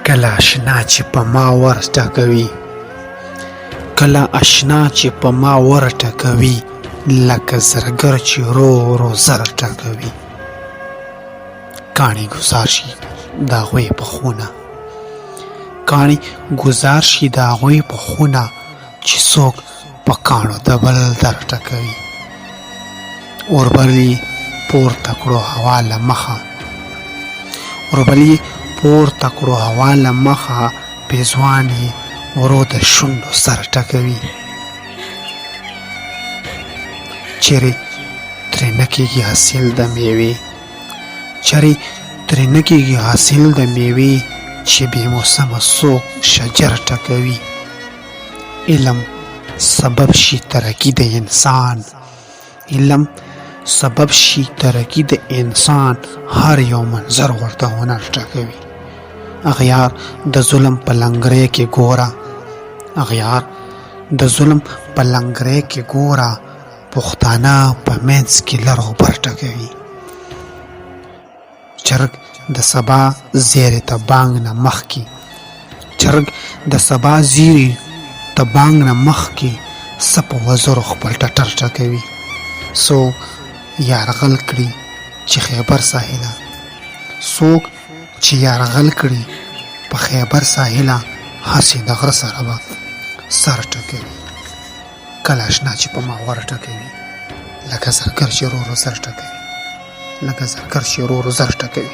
کله اشنا چې په ما ور ټکوي، کله اشنا چې په ما ور ټکوي، لکه زرګر چې ورو ورو زر ټکوي. کاڼي ګزار شي د هغوی په خونه، کاڼي ګزار شي د هغوی په خونه، چې څوک په کاڼو د بل در ټکوي. اوربلي پورته کړو هوا له مخه، اوربلي پورته کړو هوا له مخه، پېزوان یې ورو د شونډو سر ټکوي. چیرې ترې نه کېږي حاصل د میوې، چیرې ترې نه کېږي حاصل د میوې، چې بې موسمه څوک شجر ټکوي. علم سبب شي ترقي د انسان، علم سبب شي ترقي د انسان، هر یو منظر ورته هنر ټکوي. اغیار د ظلم په لنګرې کې ګوره، اغیار د ظلم په لنګرې کې ګوره، پښتانه په منځ کې لر او بر ټکوي. چرګ د سبا زیرې ته بانګ نه مخکې، چرګ د سبا زیرې ته بانګ نه مخکې، څه په وزرو خپل ټټر ټکوي. څوک یرغل کړي چې خیبر ساحله، څوک چې یرغل کړي په خیبر ساحله، هسې د غره سره به سر ټکوي. کله اشنا چې په ما ور ټکوي، لکه زرګر چې ورو ورو زر ټکوي، لکه زرګر چې ورو ورو زر ټکوي.